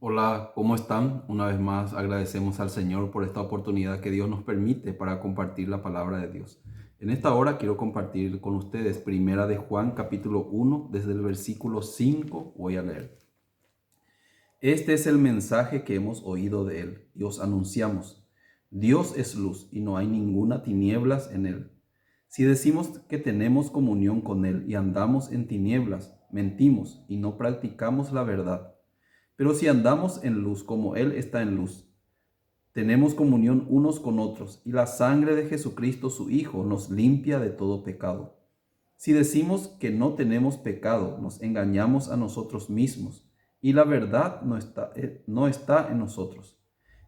Hola, ¿cómo están? Una vez más agradecemos al Señor por esta oportunidad que Dios nos permite para compartir la palabra de Dios. En esta hora quiero compartir con ustedes Primera de Juan capítulo 1, desde el versículo 5 voy a leer. Este es el mensaje que hemos oído de Él y os anunciamos. Dios es luz y no hay ninguna tinieblas en Él. Si decimos que tenemos comunión con Él y andamos en tinieblas, mentimos y no practicamos la verdad. Pero si andamos en luz como Él está en luz, tenemos comunión unos con otros, y la sangre de Jesucristo su Hijo nos limpia de todo pecado. Si decimos que no tenemos pecado, nos engañamos a nosotros mismos, y la verdad no está en nosotros.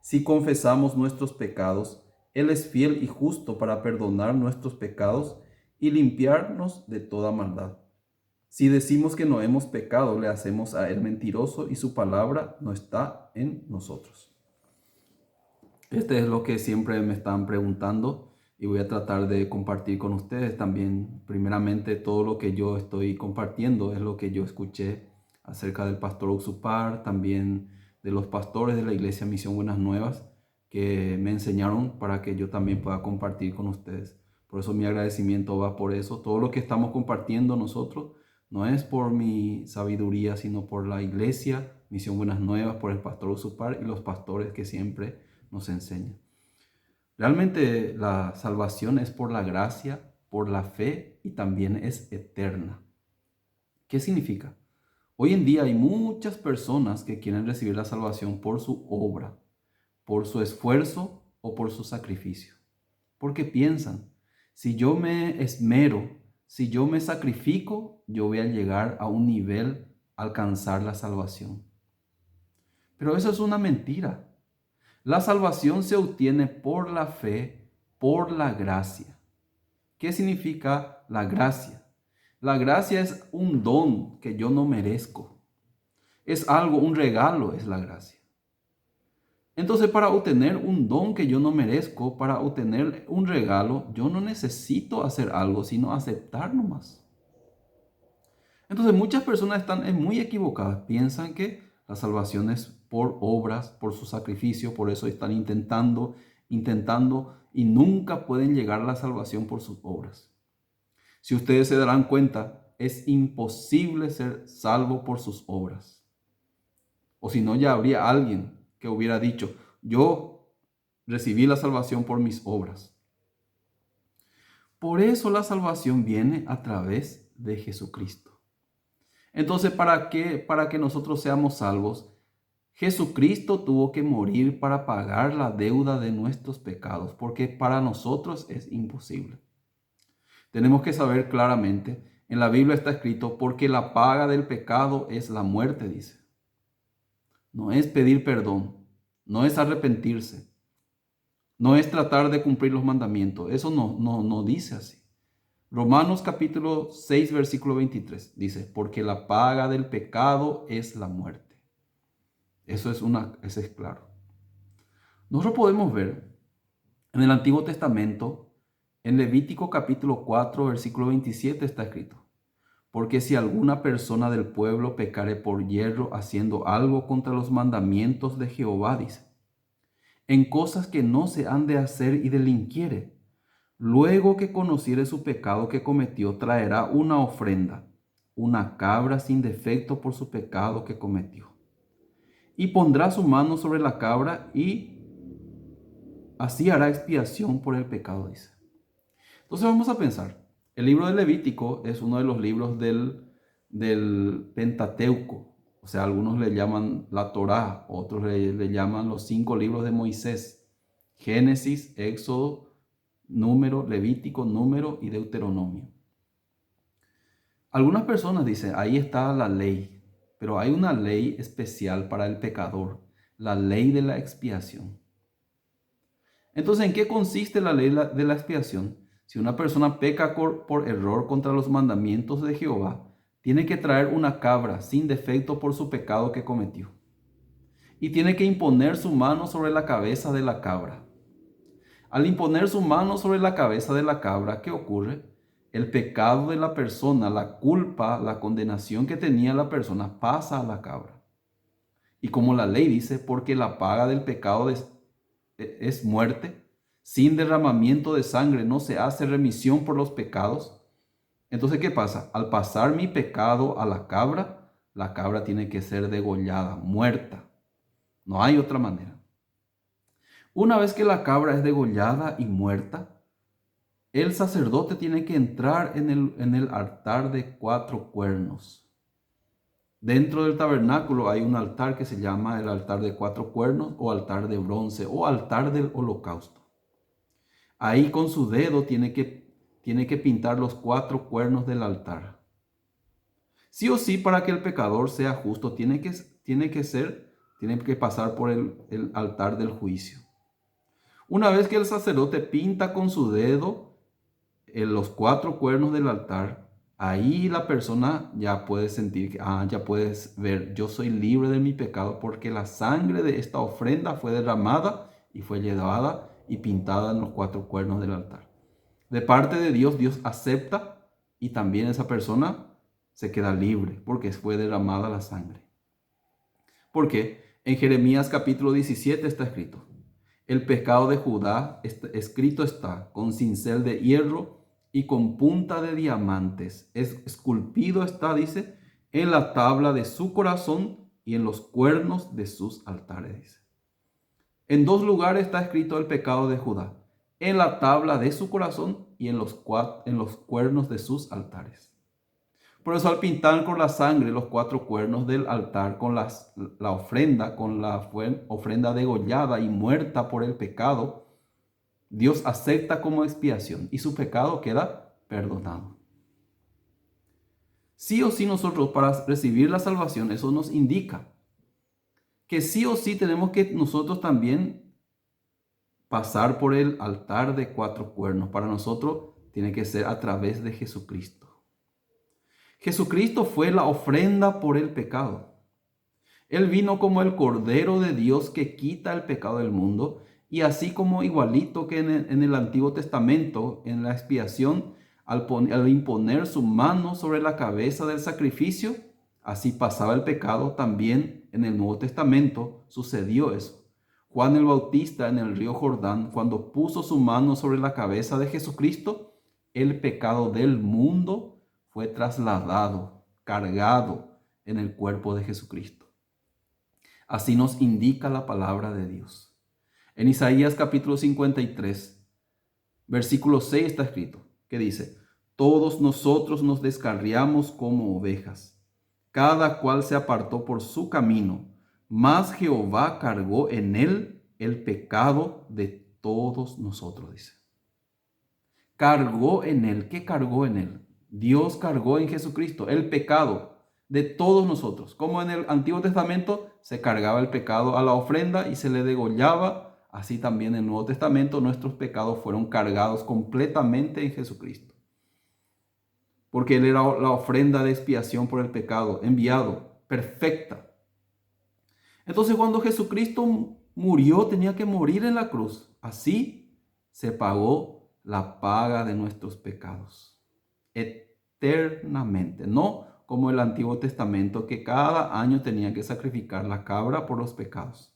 Si confesamos nuestros pecados, Él es fiel y justo para perdonar nuestros pecados y limpiarnos de toda maldad. Si decimos que no hemos pecado, le hacemos a Él mentiroso y su palabra no está en nosotros. Este es lo que siempre me están preguntando y voy a tratar de compartir con ustedes también. Primeramente, todo lo que yo estoy compartiendo es lo que yo escuché acerca del pastor Uxupar, también de los pastores de la Iglesia Misión Buenas Nuevas, que me enseñaron para que yo también pueda compartir con ustedes. Por eso mi agradecimiento va por eso. Todo lo que estamos compartiendo nosotros no es por mi sabiduría, sino por la Iglesia Misión Buenas Nuevas, por el pastor Uxupar y los pastores que siempre nos enseña. Realmente la salvación es por la gracia, por la fe y también es eterna. ¿Qué significa? Hoy en día hay muchas personas que quieren recibir la salvación por su obra, por su esfuerzo o por su sacrificio. Porque piensan, si yo me esmero, si yo me sacrifico, yo voy a llegar a un nivel, alcanzar la salvación. Pero eso es una mentira. La salvación se obtiene por la fe, por la gracia. ¿Qué significa la gracia? La gracia es un don que yo no merezco. Es algo, un regalo es la gracia. Entonces, para obtener un don que yo no merezco, para obtener un regalo, yo no necesito hacer algo, sino aceptar nomás. Entonces, muchas personas están muy equivocadas. Piensan que la salvación es por obras, por su sacrificio, por eso están intentando y nunca pueden llegar a la salvación por sus obras. Si ustedes se darán cuenta, es imposible ser salvo por sus obras. O si no, ya habría alguien que hubiera dicho, yo recibí la salvación por mis obras. Por eso la salvación viene a través de Jesucristo. Entonces, ¿para qué? Para que nosotros seamos salvos, Jesucristo tuvo que morir para pagar la deuda de nuestros pecados, porque para nosotros es imposible. Tenemos que saber claramente, en la Biblia está escrito, porque la paga del pecado es la muerte, dice. No es pedir perdón, no es arrepentirse, no es tratar de cumplir los mandamientos. Eso no dice así. Romanos capítulo 6, versículo 23 dice, porque la paga del pecado es la muerte. Eso es claro. Nosotros podemos ver en el Antiguo Testamento, en Levítico capítulo 4, versículo 27 está escrito, porque si alguna persona del pueblo pecare por yerro haciendo algo contra los mandamientos de Jehová, dice, en cosas que no se han de hacer y delinquiere, luego que conociere su pecado que cometió, traerá una ofrenda, una cabra sin defecto por su pecado que cometió. Y pondrá su mano sobre la cabra y así hará expiación por el pecado, dice. Entonces vamos a pensar, el libro de Levítico es uno de los libros del Pentateuco, o sea, algunos le llaman la Torá, otros le llaman los 5 libros de Moisés, Génesis, Éxodo, Número, Levítico, Número y Deuteronomio. Algunas personas dicen, ahí está la ley, pero hay una ley especial para el pecador, la ley de la expiación. Entonces, ¿en qué consiste la ley de la expiación? Si una persona peca por error contra los mandamientos de Jehová, tiene que traer una cabra sin defecto por su pecado que cometió. Y tiene que imponer su mano sobre la cabeza de la cabra. Al imponer su mano sobre la cabeza de la cabra, ¿qué ocurre? El pecado de la persona, la culpa, la condenación que tenía la persona pasa a la cabra. Y como la ley dice, porque la paga del pecado es muerte, sin derramamiento de sangre no se hace remisión por los pecados. Entonces, ¿qué pasa? Al pasar mi pecado a la cabra tiene que ser degollada, muerta. No hay otra manera. Una vez que la cabra es degollada y muerta, el sacerdote tiene que entrar en el altar de 4 cuernos. Dentro del tabernáculo hay un altar que se llama el altar de 4 cuernos o altar de bronce o altar del holocausto. Ahí con su dedo tiene que pintar los 4 cuernos del altar. Sí o sí, para que el pecador sea justo, tiene que pasar por el altar del juicio. Una vez que el sacerdote pinta con su dedo en los 4 cuernos del altar, ahí la persona ya puede sentir que, ya puedes ver, yo soy libre de mi pecado porque la sangre de esta ofrenda fue derramada y fue llevada y pintada en los 4 cuernos del altar. De parte de Dios, Dios acepta y también esa persona se queda libre porque fue derramada la sangre. Porque en Jeremías capítulo 17 está escrito: el pecado de Judá escrito está con cincel de hierro y con punta de diamantes. Esculpido está, dice, en la tabla de su corazón y en los cuernos de sus altares, dice. En 2 lugares está escrito el pecado de Judá: en la tabla de su corazón y en los cuernos de sus altares. Por eso al pintar con la sangre los 4 cuernos del altar con la ofrenda, con la ofrenda degollada y muerta por el pecado, Dios acepta como expiación y su pecado queda perdonado. Sí o sí nosotros para recibir la salvación, eso nos indica que sí o sí tenemos que nosotros también pasar por el altar de 4 cuernos. Para nosotros tiene que ser a través de Jesucristo. Jesucristo fue la ofrenda por el pecado. Él vino como el Cordero de Dios que quita el pecado del mundo, y así como igualito que en el Antiguo Testamento, en la expiación, al imponer su mano sobre la cabeza del sacrificio, así pasaba el pecado, también en el Nuevo Testamento sucedió eso. Juan el Bautista en el río Jordán, cuando puso su mano sobre la cabeza de Jesucristo, el pecado del mundo fue trasladado, cargado en el cuerpo de Jesucristo. Así nos indica la palabra de Dios. En Isaías capítulo 53, versículo 6 está escrito, que dice: todos nosotros nos descarriamos como ovejas, cada cual se apartó por su camino, mas Jehová cargó en él el pecado de todos nosotros, dice. Cargó en él. ¿Qué cargó en él? Dios cargó en Jesucristo el pecado de todos nosotros. Como en el Antiguo Testamento se cargaba el pecado a la ofrenda y se le degollaba, así también en el Nuevo Testamento nuestros pecados fueron cargados completamente en Jesucristo. Porque Él era la ofrenda de expiación por el pecado, enviado, perfecta. Entonces cuando Jesucristo murió, tenía que morir en la cruz. Así se pagó la paga de nuestros pecados eternamente, no como el Antiguo Testamento, que cada año tenía que sacrificar la cabra por los pecados.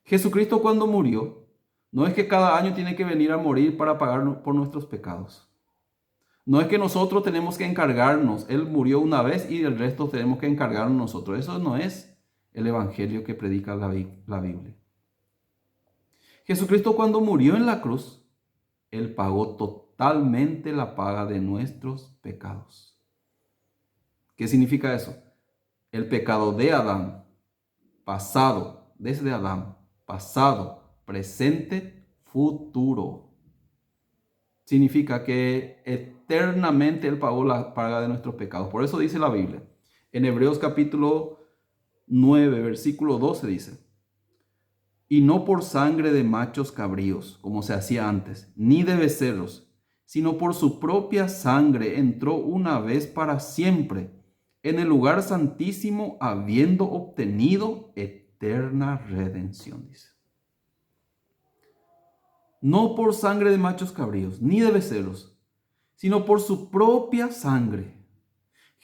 Jesucristo cuando murió, no es que cada año tiene que venir a morir para pagar por nuestros pecados. No es que nosotros tenemos que encargarnos. Él murió una vez y el resto tenemos que encargarnos nosotros. Eso no es el evangelio que predica la Biblia. Jesucristo cuando murió en la cruz, Él pagó totalmente la paga de nuestros pecados. ¿Qué significa eso? El pecado de Adán, pasado, desde Adán, pasado, presente, futuro. Significa que eternamente Él pagó la paga de nuestros pecados. Por eso dice la Biblia. En Hebreos capítulo 9, versículo 12 dice: y no por sangre de machos cabríos, como se hacía antes, ni de becerros, sino por su propia sangre entró una vez para siempre en el lugar santísimo, habiendo obtenido eterna redención, dice. No por sangre de machos cabríos, ni de becerros, sino por su propia sangre.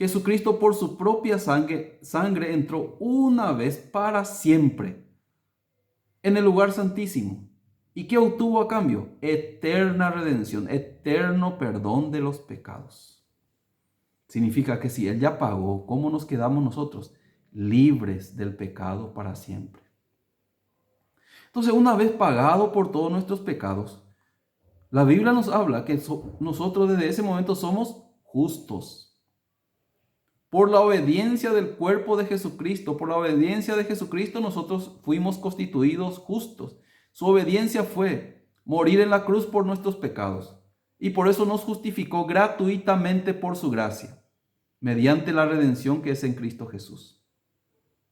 Jesucristo por su propia sangre entró una vez para siempre en el lugar santísimo. ¿Y qué obtuvo a cambio? Eterna redención, eterno perdón de los pecados. Significa que si Él ya pagó, ¿cómo nos quedamos nosotros? Libres del pecado para siempre. Entonces, una vez pagado por todos nuestros pecados, la Biblia nos habla que nosotros desde ese momento somos justos. Por la obediencia del cuerpo de Jesucristo, por la obediencia de Jesucristo, nosotros fuimos constituidos justos. Su obediencia fue morir en la cruz por nuestros pecados. Y por eso nos justificó gratuitamente por su gracia, mediante la redención que es en Cristo Jesús.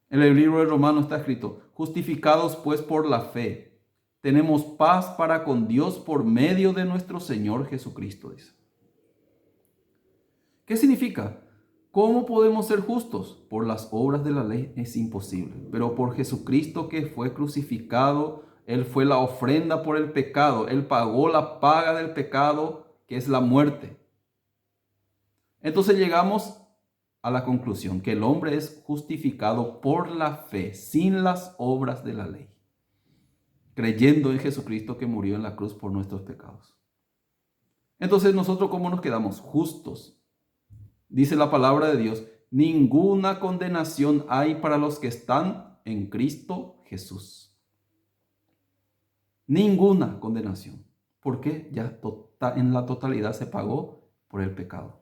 En el libro de Romanos está escrito: justificados pues por la fe, tenemos paz para con Dios por medio de nuestro Señor Jesucristo, dice. ¿Qué significa? ¿Cómo podemos ser justos? Por las obras de la ley es imposible, pero por Jesucristo que fue crucificado, Él fue la ofrenda por el pecado, Él pagó la paga del pecado, que es la muerte. Entonces llegamos a la conclusión que el hombre es justificado por la fe, sin las obras de la ley, creyendo en Jesucristo que murió en la cruz por nuestros pecados. Entonces nosotros, ¿cómo nos quedamos? Justos. Dice la palabra de Dios: ninguna condenación hay para los que están en Cristo Jesús. Ninguna condenación. ¿Por qué? Ya en la totalidad se pagó por el pecado.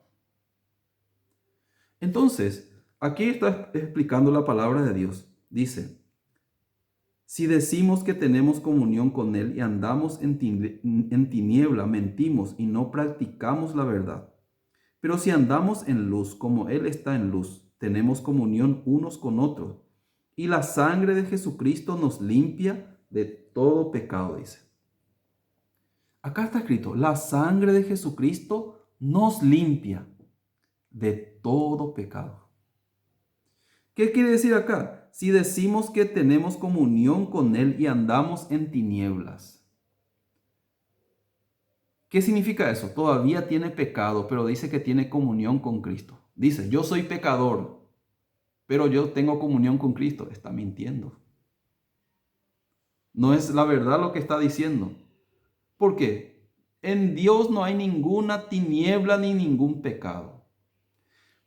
Entonces, aquí está explicando la palabra de Dios. Dice: si decimos que tenemos comunión con Él y andamos en tiniebla, mentimos y no practicamos la verdad. Pero si andamos en luz, como Él está en luz, tenemos comunión unos con otros. Y la sangre de Jesucristo nos limpia de todo pecado, dice. Acá está escrito: la sangre de Jesucristo nos limpia de todo pecado. ¿Qué quiere decir acá? Si decimos que tenemos comunión con Él y andamos en tinieblas. ¿Qué significa eso? Todavía tiene pecado, pero dice que tiene comunión con Cristo. Dice: yo soy pecador, pero yo tengo comunión con Cristo. Está mintiendo. No es la verdad lo que está diciendo. ¿Por qué? En Dios no hay ninguna tiniebla ni ningún pecado.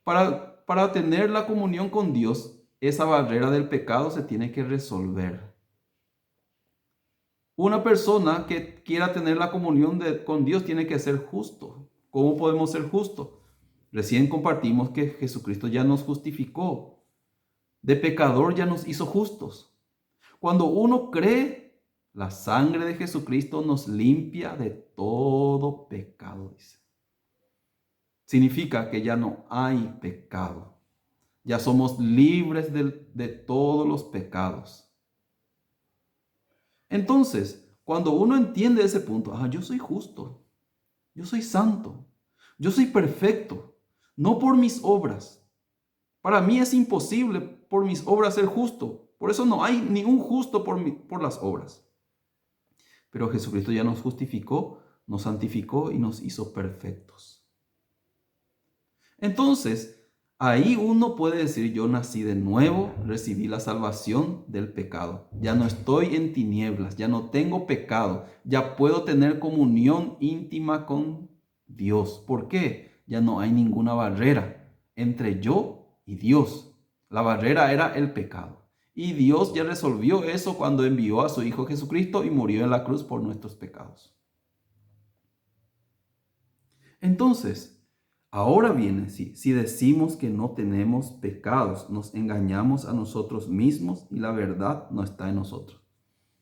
Para tener la comunión con Dios, esa barrera del pecado se tiene que resolver. Una persona que quiera tener la comunión con Dios tiene que ser justo. ¿Cómo podemos ser justos? Recién compartimos que Jesucristo ya nos justificó. De pecador ya nos hizo justos. Cuando uno cree, la sangre de Jesucristo nos limpia de todo pecado, dice. Significa que ya no hay pecado. Ya somos libres de todos los pecados. Entonces, cuando uno entiende ese punto: yo soy justo, yo soy santo, yo soy perfecto, no por mis obras. Para mí es imposible por mis obras ser justo. Por eso no hay ni un justo por las obras. Pero Jesucristo ya nos justificó, nos santificó y nos hizo perfectos. Entonces, ahí uno puede decir: yo nací de nuevo, recibí la salvación del pecado. Ya no estoy en tinieblas, ya no tengo pecado, ya puedo tener comunión íntima con Dios. ¿Por qué? Ya no hay ninguna barrera entre yo y Dios. La barrera era el pecado. Y Dios ya resolvió eso cuando envió a su Hijo Jesucristo y murió en la cruz por nuestros pecados. Entonces, ahora viene, si decimos que no tenemos pecados, nos engañamos a nosotros mismos y la verdad no está en nosotros.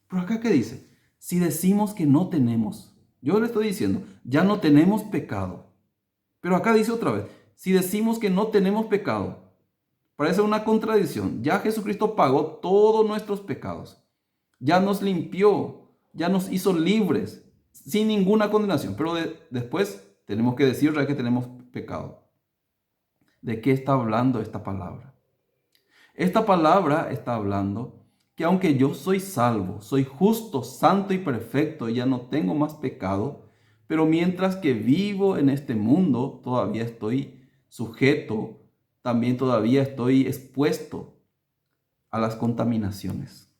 Pero acá, ¿qué dice? Si decimos que no tenemos, yo le estoy diciendo, ya no tenemos pecado. Pero acá dice otra vez: si decimos que no tenemos pecado, parece una contradicción. Ya Jesucristo pagó todos nuestros pecados. Ya nos limpió, ya nos hizo libres, sin ninguna condenación. Pero después tenemos que decir que tenemos pecado. ¿De qué está hablando esta palabra? Esta palabra está hablando que aunque yo soy salvo, soy justo, santo y perfecto, y ya no tengo más pecado, pero mientras que vivo en este mundo, todavía estoy sujeto también todavía estoy expuesto a las contaminaciones.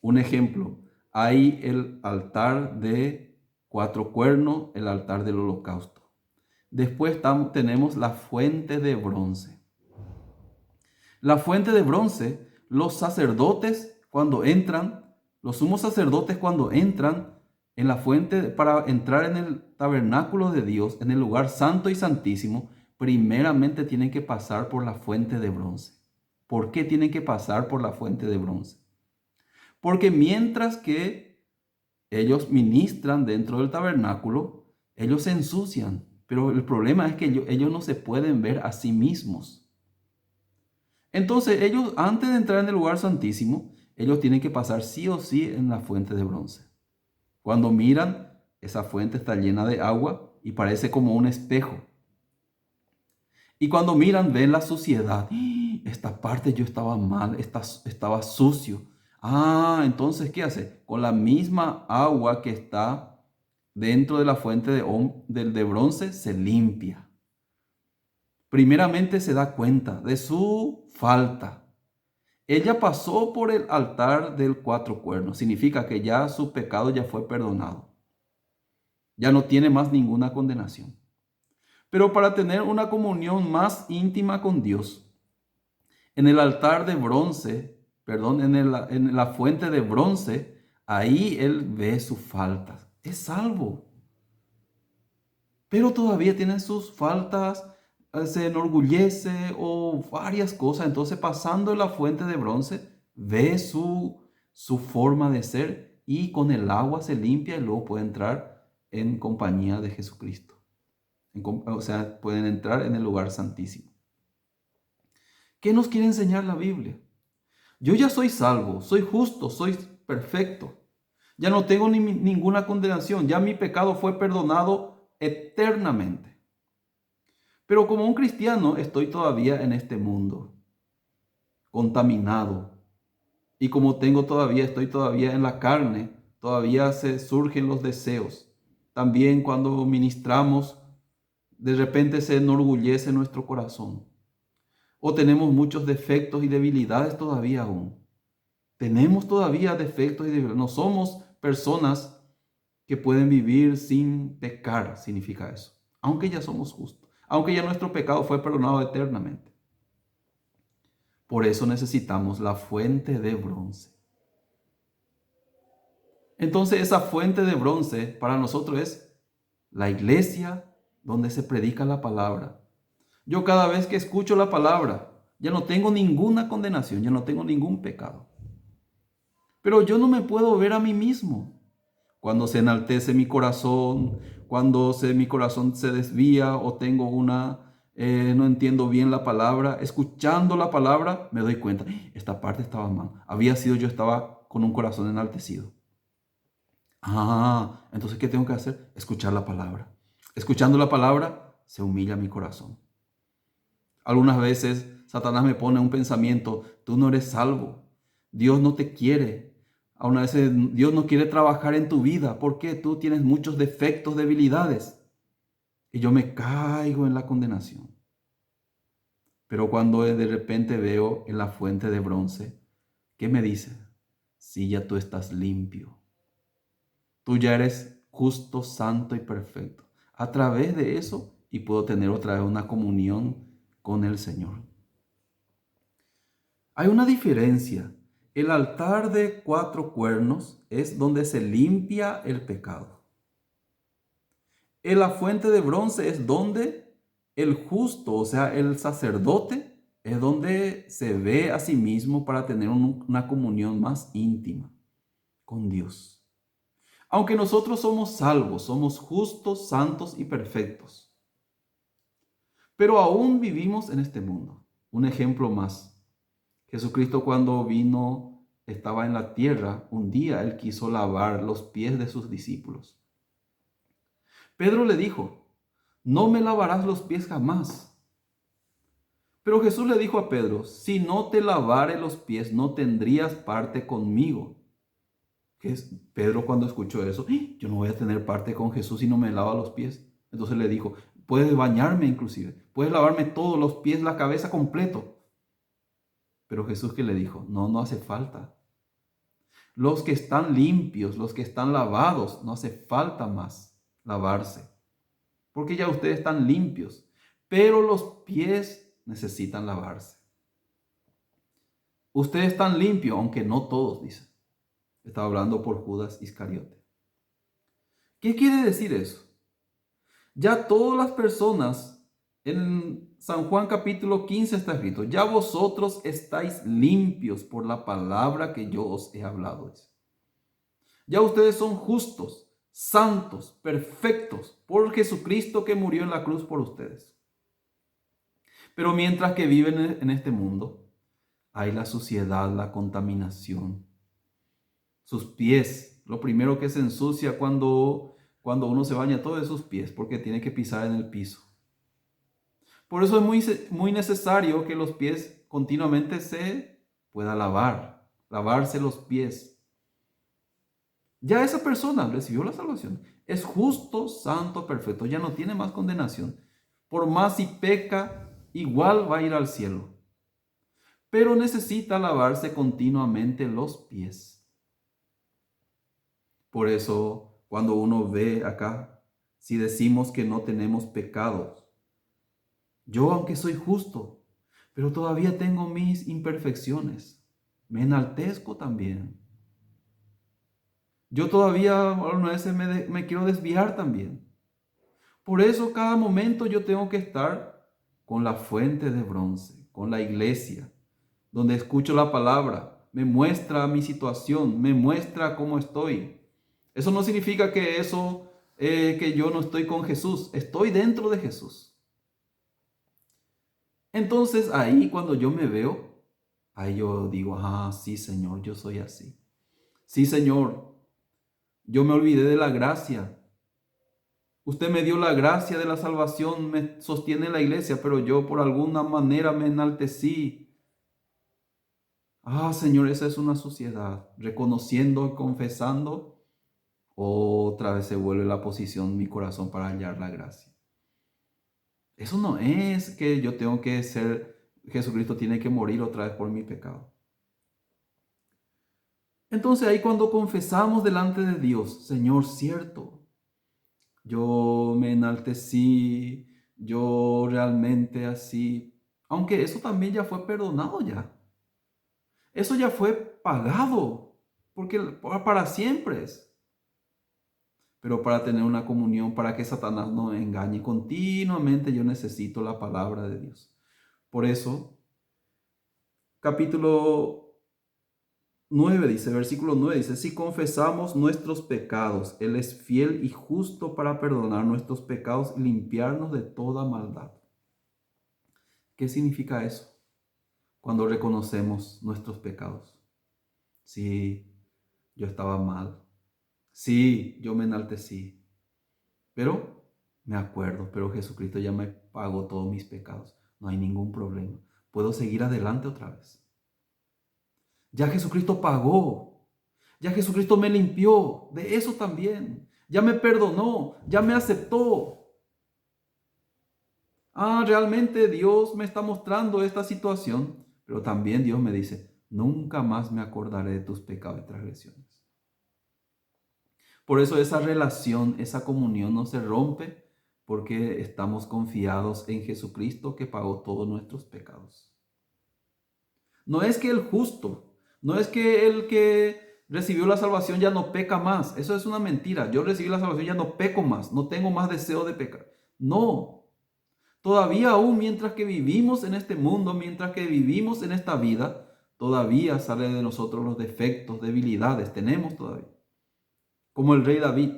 Un ejemplo, hay el altar de 4 cuernos, el altar del holocausto. Después tenemos la fuente de bronce. La fuente de bronce, los sacerdotes cuando entran, los sumos sacerdotes cuando entran en la fuente para entrar en el tabernáculo de Dios, en el lugar santo y santísimo, primeramente tienen que pasar por la fuente de bronce. ¿Por qué tienen que pasar por la fuente de bronce? Porque mientras que ellos ministran dentro del tabernáculo, ellos se ensucian. Pero el problema es que ellos no se pueden ver a sí mismos. Entonces ellos, antes de entrar en el lugar santísimo, ellos tienen que pasar sí o sí en la fuente de bronce. Cuando miran, esa fuente está llena de agua y parece como un espejo. Y cuando miran, ven la suciedad. Esta parte yo estaba mal, estaba sucio. Entonces, ¿qué hace? Con la misma agua que está dentro de la fuente de bronce, se limpia. Primeramente se da cuenta de su falta. Ella pasó por el altar del 4 cuernos. Significa que ya su pecado ya fue perdonado. Ya no tiene más ninguna condenación. Pero para tener una comunión más íntima con Dios, en el altar de bronce, en la fuente de bronce, ahí él ve sus faltas. Es salvo. Pero todavía tiene sus faltas, se enorgullece o varias cosas. Entonces, pasando la fuente de bronce, ve su forma de ser y con el agua se limpia y luego puede entrar en compañía de Jesucristo. O sea, pueden entrar en el lugar santísimo. ¿Qué nos quiere enseñar la Biblia? Yo ya soy salvo, soy justo, soy perfecto. Ya no tengo ninguna condenación, ya mi pecado fue perdonado eternamente. Pero como un cristiano estoy todavía en este mundo, contaminado. Y como estoy todavía en la carne, todavía se surgen los deseos. También cuando ministramos, de repente se enorgullece nuestro corazón. O tenemos muchos defectos y debilidades todavía aún. Tenemos todavía defectos y debilidades. No somos personas que pueden vivir sin pecar, significa eso. Aunque ya somos justos. Aunque ya nuestro pecado fue perdonado eternamente. Por eso necesitamos la fuente de bronce. Entonces esa fuente de bronce para nosotros es la iglesia donde se predica la palabra. Yo cada vez que escucho la palabra, ya no tengo ninguna condenación, ya no tengo ningún pecado. Pero yo no me puedo ver a mí mismo. Cuando se enaltece mi corazón, cuando mi corazón se desvía o tengo no entiendo bien la palabra, escuchando la palabra me doy cuenta, esta parte estaba mal. Yo estaba con un corazón enaltecido. Entonces, ¿qué tengo que hacer? Escuchar la palabra. Escuchando la palabra, se humilla mi corazón. Algunas veces Satanás me pone un pensamiento, tú no eres salvo, Dios no te quiere. Algunas veces Dios no quiere trabajar en tu vida porque tú tienes muchos defectos, debilidades. Y yo me caigo en la condenación. Pero cuando de repente veo en la fuente de bronce, ¿qué me dice? Sí, ya tú estás limpio. Tú ya eres justo, santo y perfecto. A través de eso y puedo tener otra vez una comunión con el Señor. Hay una diferencia. El altar de 4 cuernos es donde se limpia el pecado. En la fuente de bronce es donde el justo, o sea, el sacerdote, es donde se ve a sí mismo para tener una comunión más íntima con Dios. Aunque nosotros somos salvos, somos justos, santos y perfectos, pero aún vivimos en este mundo. Un ejemplo más. Jesucristo cuando vino, estaba en la tierra, un día Él quiso lavar los pies de sus discípulos. Pedro le dijo, no me lavarás los pies jamás. Pero Jesús le dijo a Pedro, si no te lavare los pies, no tendrías parte conmigo. Pedro cuando escuchó eso, yo no voy a tener parte con Jesús si no me lava los pies. Entonces le dijo, puedes bañarme inclusive, puedes lavarme todos los pies, la cabeza completo. Pero Jesús, ¿qué le dijo? No, no hace falta. Los que están limpios, los que están lavados, no hace falta más lavarse, porque ya ustedes están limpios, pero los pies necesitan lavarse. Ustedes están limpios, aunque no todos, dice. Estaba hablando por Judas Iscariote. ¿Qué quiere decir eso? Ya todas las personas, en San Juan capítulo 15 está escrito, ya vosotros estáis limpios por la palabra que yo os he hablado. Ya ustedes son justos, santos, perfectos, por Jesucristo que murió en la cruz por ustedes. Pero mientras que viven en este mundo, hay la suciedad, la contaminación. Sus pies, lo primero que se ensucia cuando uno se baña, todo es sus pies, porque tiene que pisar en el piso. Por eso es muy necesario que los pies continuamente se pueda lavarse los pies. Ya esa persona recibió la salvación. Es justo, santo, perfecto. Ya no tiene más condenación. Por más si peca, igual va a ir al cielo. Pero necesita lavarse continuamente los pies. Por eso, cuando uno ve acá, si decimos que no tenemos pecados, yo aunque soy justo, pero todavía tengo mis imperfecciones, me enaltezco también. Yo todavía a veces me quiero desviar también. Por eso cada momento yo tengo que estar con la fuente de bronce, con la iglesia, donde escucho la palabra, me muestra mi situación, me muestra cómo estoy. Eso no significa que yo no estoy con Jesús, estoy dentro de Jesús. Entonces ahí cuando yo me veo, ahí yo digo, sí Señor, yo soy así. Sí Señor, yo me olvidé de la gracia. Usted me dio la gracia de la salvación, me sostiene la iglesia, pero yo por alguna manera me enaltecí. Señor, esa es una suciedad. Reconociendo, confesando, otra vez se vuelve la posición mi corazón para hallar la gracia. Eso no es que yo tengo que ser, Jesucristo tiene que morir otra vez por mi pecado. Entonces ahí cuando confesamos delante de Dios, Señor, cierto, yo me enaltecí, yo realmente así, aunque eso también ya fue perdonado ya. Eso ya fue pagado, porque para siempre es. Pero para tener una comunión, para que Satanás no me engañe continuamente, yo necesito la palabra de Dios. Por eso, capítulo 9 dice, versículo 9 dice, si confesamos nuestros pecados, Él es fiel y justo para perdonar nuestros pecados y limpiarnos de toda maldad. ¿Qué significa eso? Cuando reconocemos nuestros pecados. Sí, yo estaba mal. Sí, yo me enaltecí. Pero me acuerdo, pero Jesucristo ya me pagó todos mis pecados. No hay ningún problema. Puedo seguir adelante otra vez. Ya Jesucristo pagó. Ya Jesucristo me limpió de eso también. Ya me perdonó, ya me aceptó. Realmente Dios me está mostrando esta situación, pero también Dios me dice, nunca más me acordaré de tus pecados y transgresiones. Por eso esa relación, esa comunión no se rompe porque estamos confiados en Jesucristo que pagó todos nuestros pecados. No es que el justo, no es que el que recibió la salvación ya no peca más. Eso es una mentira. Yo recibí la salvación, ya no peco más, no tengo más deseo de pecar. No. Todavía aún mientras que vivimos en este mundo, mientras que vivimos en esta vida, todavía salen de nosotros los defectos, debilidades, tenemos todavía. Como el rey David.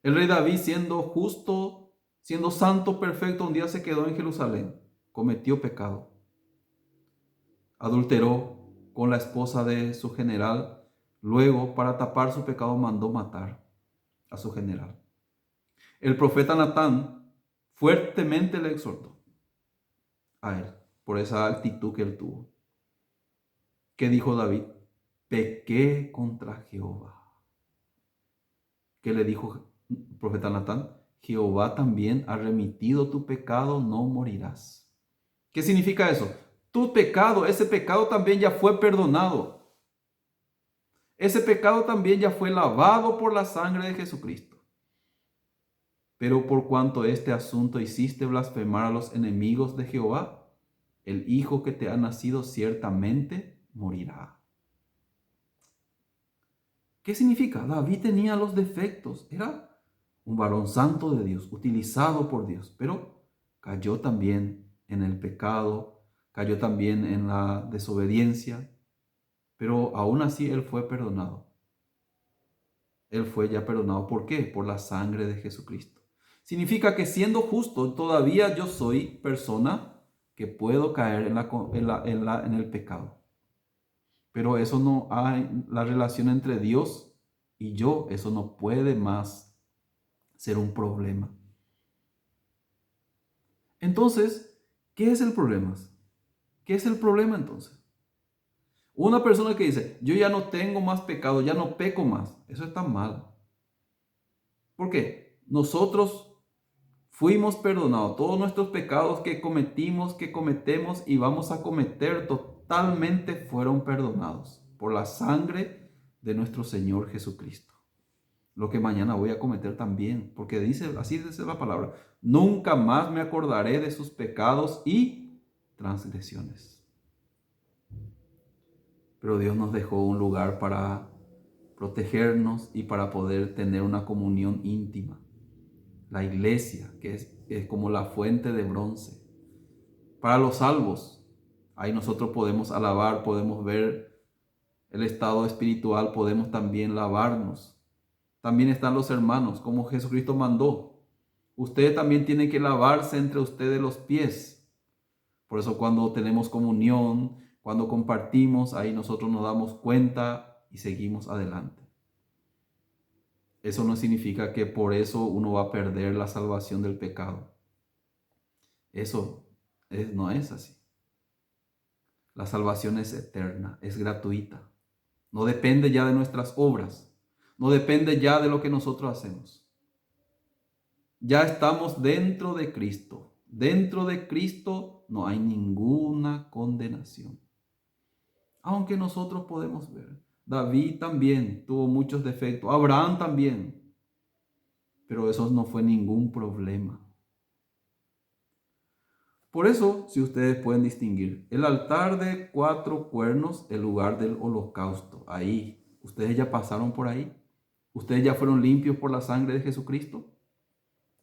El rey David siendo justo, siendo santo, perfecto, un día se quedó en Jerusalén, cometió pecado. Adulteró con la esposa de su general, luego para tapar su pecado mandó matar a su general. El profeta Natán fuertemente le exhortó a él por esa actitud que él tuvo. ¿Qué dijo David? Pequé contra Jehová. ¿Qué le dijo el profeta Natán? Jehová también ha remitido tu pecado, no morirás. ¿Qué significa eso? Tu pecado, ese pecado también ya fue perdonado. Ese pecado también ya fue lavado por la sangre de Jesucristo. Pero por cuanto este asunto hiciste blasfemar a los enemigos de Jehová, el hijo que te ha nacido ciertamente morirá. ¿Qué significa? David tenía los defectos, era un varón santo de Dios, utilizado por Dios, pero cayó también en el pecado, cayó también en la desobediencia, pero aún así él fue perdonado. Él fue ya perdonado. ¿Por qué? Por la sangre de Jesucristo. Significa que siendo justo, todavía yo soy persona que puedo caer en el pecado. Pero eso no hay, la relación entre Dios y yo, eso no puede más ser un problema. Entonces, ¿qué es el problema? ¿Qué es el problema entonces? Una persona que dice, yo ya no tengo más pecado, ya no peco más, eso está mal. ¿Por qué? Nosotros fuimos perdonados. Todos nuestros pecados que cometimos, que cometemos y vamos a cometer totalmente fueron perdonados por la sangre de nuestro Señor Jesucristo. Lo que mañana voy a cometer también, porque dice, así dice la palabra, nunca más me acordaré de sus pecados y transgresiones. Pero Dios nos dejó un lugar para protegernos y para poder tener una comunión íntima. La iglesia, que es como la fuente de bronce. Para los salvos, ahí nosotros podemos alabar, podemos ver el estado espiritual, podemos también lavarnos. También están los hermanos, como Jesucristo mandó. Ustedes también tienen que lavarse entre ustedes los pies. Por eso cuando tenemos comunión, cuando compartimos, ahí nosotros nos damos cuenta y seguimos adelante. Eso no significa que por eso uno va a perder la salvación del pecado. No es así. La salvación es eterna, es gratuita. No depende ya de nuestras obras. No depende ya de lo que nosotros hacemos. Ya estamos dentro de Cristo. Dentro de Cristo no hay ninguna condenación. Aunque nosotros podemos ver, David también tuvo muchos defectos, Abraham también, pero eso no fue ningún problema. Por eso, si ustedes pueden distinguir, el altar de 4 cuernos, el lugar del holocausto, ahí, ustedes ya pasaron por ahí, ustedes ya fueron limpios por la sangre de Jesucristo.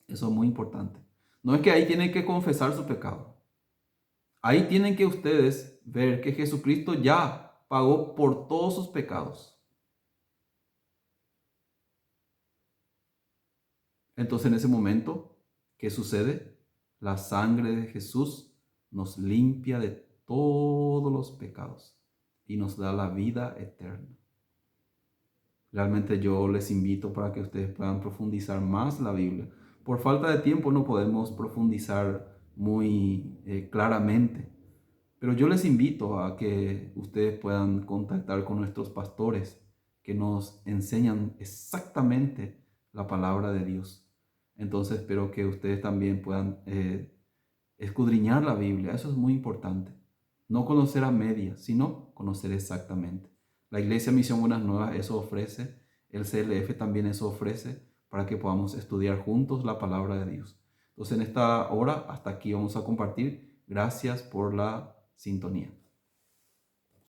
Eso es muy importante. No es que ahí tienen que confesar su pecado. Ahí tienen que ustedes ver que Jesucristo ya pagó por todos sus pecados. Entonces en ese momento, ¿qué sucede? La sangre de Jesús nos limpia de todos los pecados y nos da la vida eterna. Realmente yo les invito para que ustedes puedan profundizar más la Biblia. Por falta de tiempo no podemos profundizar muy claramente, pero yo les invito a que ustedes puedan contactar con nuestros pastores que nos enseñan exactamente la palabra de Dios. Entonces espero que ustedes también puedan escudriñar la Biblia. Eso es muy importante. No conocer a medias, sino conocer exactamente. La Iglesia Misión Buenas Nuevas eso ofrece. El CLF también eso ofrece para que podamos estudiar juntos la palabra de Dios. Entonces en esta hora hasta aquí vamos a compartir. Gracias por la sintonía.